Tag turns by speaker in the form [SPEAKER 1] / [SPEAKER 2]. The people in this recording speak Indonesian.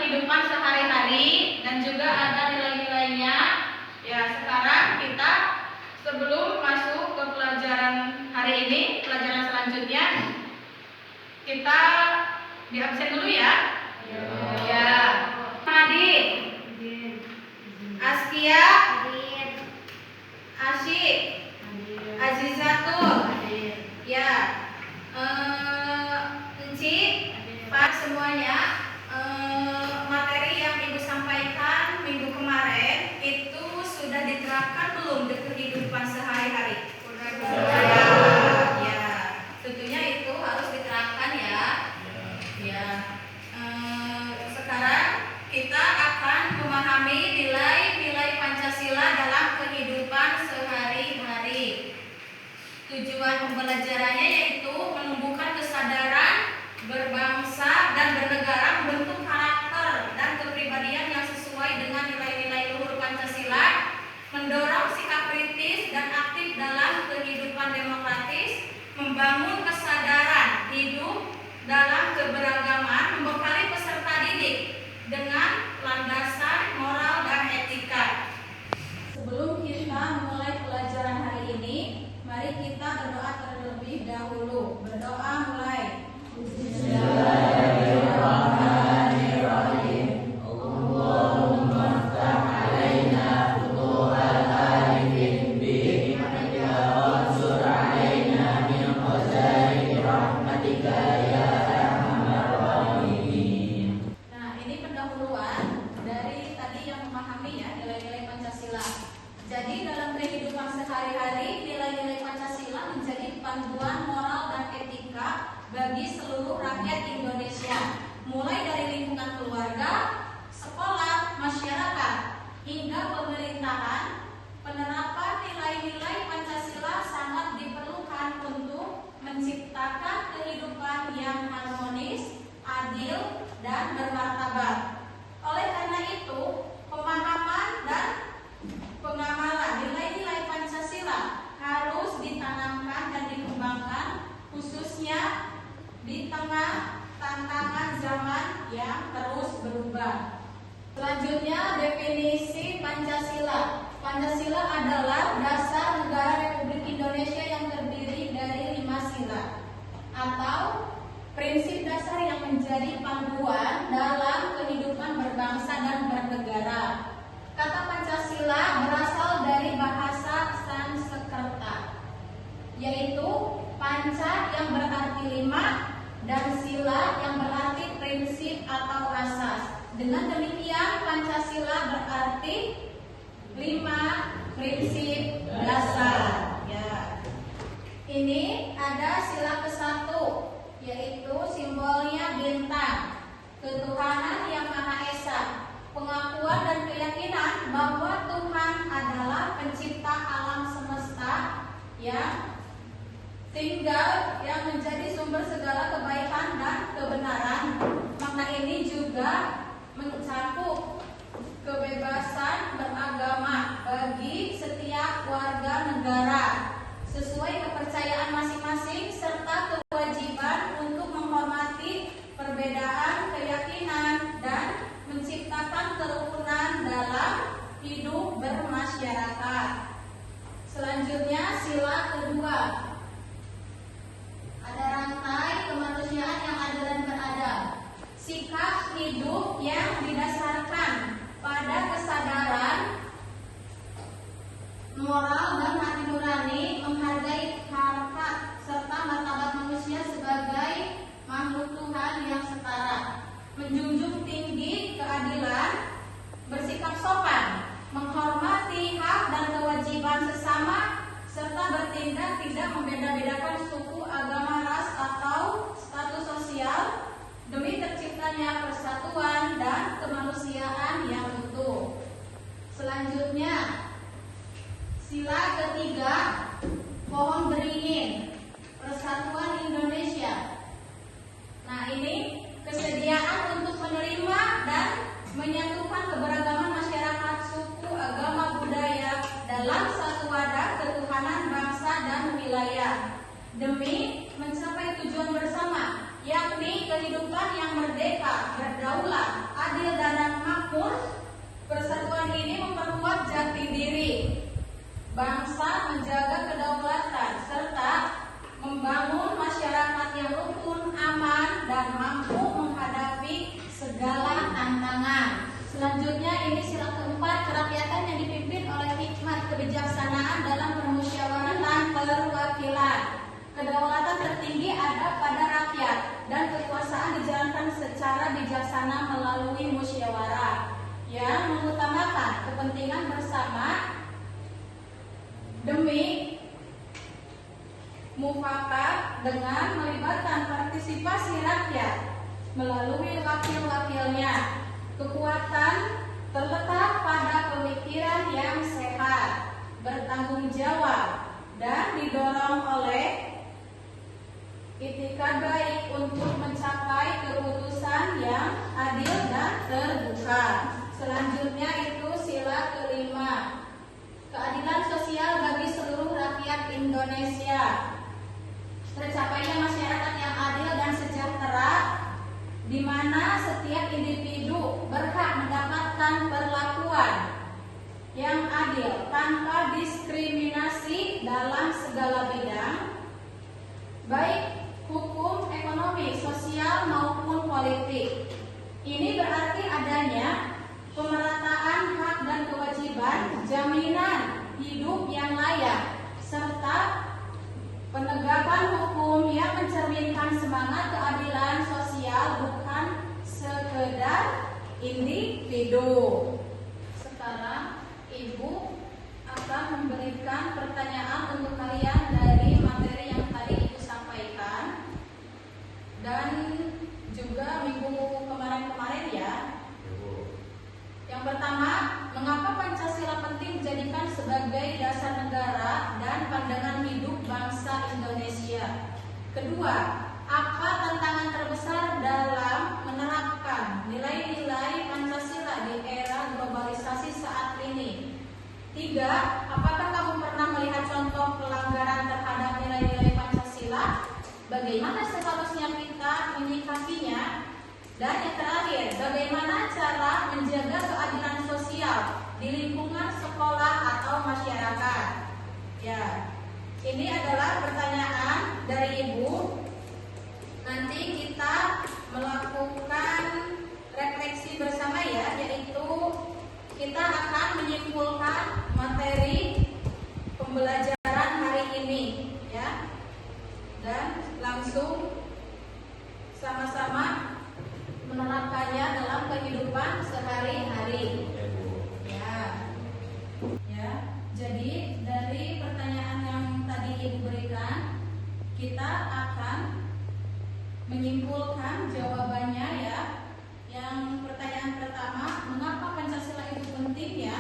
[SPEAKER 1] kehidupan sehari-hari dan juga ada nilai-nilainya. Ya, sekarang kita sebelum masuk ke pelajaran hari ini, pelajaran selanjutnya, kita di absen dulu ya. Ya. Hadi, Askia, Asyik, Azizatul, ya, Enci, Pak semuanya. Materi yang Ibu sampaikan minggu kemarin itu sudah diterapkan belum di kehidupan sehari-hari? Ya, tentunya itu harus diterapkan ya. Ya. Sekarang kita akan memahami nilai-nilai Pancasila dalam kehidupan sehari-hari. Tujuan pembelajarannya yaitu menumbuhkan kesadaran berbangsa dan bernegara, membentuk karakter dan kepribadian yang sesuai dengan nilai-nilai luhur Pancasila, mendorong sikap kritis dan aktif dalam kehidupan demokratis, membangun kesadaran hidup dalam keberagaman, membekali peserta didik dengan landasan moral dan etika. Sebelum kita mulai pelajaran hari ini, mari kita berdoa terlebih dahulu. Berdoa mulai. Bismillahirrahmanirrahim. Allahumma ftah alaina futuhal arifin bi hikmatika wansur alaina min khazaini rahmatika ya arhamar rahimin. Nah, ini pendahuluan dari tadi yang memahami ya nilai-nilai Pancasila. Jadi dalam kehidupan sehari-hari, nilai-nilai Pancasila menjadi panduan moral dan etika bagi seluruh rakyat Indonesia, mulai dari lingkungan keluarga, sekolah, masyarakat, hingga pemerintahan. Penerapan nilai-nilai Pancasila sangat diperlukan untuk menciptakan kehidupan yang harmonis, adil, dan bermartabat. Oleh karena itu, pemahaman dan pengamalan nilai-nilai Pancasila harus ditanamkan dan dikembangkan, khususnya di tengah tantangan zaman yang terus berubah. Selanjutnya, definisi Pancasila. Pancasila adalah dasar negara Republik Indonesia yang terdiri dari 5 sila atau prinsip dasar yang menjadi panduan dalam kehidupan berbangsa dan bernegara. Kata Pancasila berasal dari bahasa Sanskerta, yaitu panca yang berarti 5 dan sila yang berarti prinsip atau asas. Dengan demikian Pancasila berarti 5 prinsip dasar. Ya. Ini ada sila ke-1, yaitu simbolnya bintang, ketuhanan yang Maha Esa. Pengakuan dan keyakinan bahwa Tuhan adalah pencipta alam semesta yang tinggal, yang menjadi sumber segala kebaikan dan kebenaran. Makna ini juga mencakup kebebasan beragama bagi setiap warga negara sesuai kepercayaan masing-masing, serta kewajiban untuk menghormati perbedaan keyakinan dan menciptakan kerukunan dalam hidup bermasyarakat. Selanjutnya, sila kedua. Ada rantai kemanusiaan yang adil dan beradab. Sikap hidup yang didasarkan pada kesadaran moral dan hati nurani, menghargai harkat serta martabat manusia sebagai makhluk Tuhan yang setara, menjunjung tinggi keadilan, bersikap sopan, menghormati hak dan kewajiban sesama, serta bertindak tidak membeda-bedakan suku, agama, ras, atau status sosial demi terciptanya persatuan dan kemanusiaan yang utuh. Selanjutnya, sila ketiga, pohon beringin, Persatuan Indonesia. Nah, ini kesediaan untuk menerima dan menyatukan keberagaman masyarakat, suku, agama, budaya dalam satu wadah ketuhanan bangsa dan wilayah demi mencapai tujuan bersama, yakni kehidupan yang merdeka, berdaulat, adil dan segala tantangan. Selanjutnya ini sila keempat, kerakyatan yang dipimpin oleh hikmat kebijaksanaan dalam permusyawaratan perwakilan. Kedaulatan tertinggi ada pada rakyat dan kekuasaan dijalankan secara bijaksana melalui musyawarah yang mengutamakan kepentingan bersama demi mufakat dengan melibatkan partisipasi rakyat melalui wakil-wakilnya. Kekuatan terletak pada pemikiran yang sehat, bertanggung jawab, dan didorong oleh itikad baik untuk mencapai keputusan yang adil dan terbuka. Selanjutnya itu sila kelima, keadilan sosial bagi seluruh rakyat Indonesia. Tercapainya masyarakat yang adil dan sejahtera, di mana setiap individu berhak mendapatkan perlakuan yang adil tanpa diskriminasi dalam segala bidang, baik hukum, ekonomi, sosial maupun politik. Ini berarti adanya pemerataan hak dan kewajiban, jaminan hidup yang layak, serta penegakan hukum yang mencerminkan semangat keadilan sosial bukan sekedar individu. Sekarang Ibu akan memberikan pertanyaan untuk kalian dari materi yang tadi Ibu sampaikan dan juga minggu kemarin-kemarin ya. Yang pertama, mengapa Pancasila penting dijadikan sebagai dasar negara dan pandangan hidup bangsa Indonesia? Kedua, apa tantangan terbesar dalam menerapkan nilai-nilai Pancasila di era globalisasi saat ini? Tiga, apakah kamu pernah melihat contoh pelanggaran terhadap nilai-nilai Pancasila? Bagaimana seharusnya kita menyikapinya? Dan yang terakhir, bagaimana cara menjaga keadilan sosial di lingkungan sekolah atau masyarakat? Ya, ini adalah pertanyaan dari Ibu. Nanti kita melakukan refleksi bersama ya, yaitu kita akan menyimpulkan materi pembelajaran hari ini ya, dan langsung sama-sama menerapkannya dalam kehidupan sehari-hari. Ya, jadi dari pertanyaan yang tadi Ibu berikan, kita akan menyimpulkan jawabannya ya. Yang pertanyaan pertama, mengapa Pancasila itu penting ya?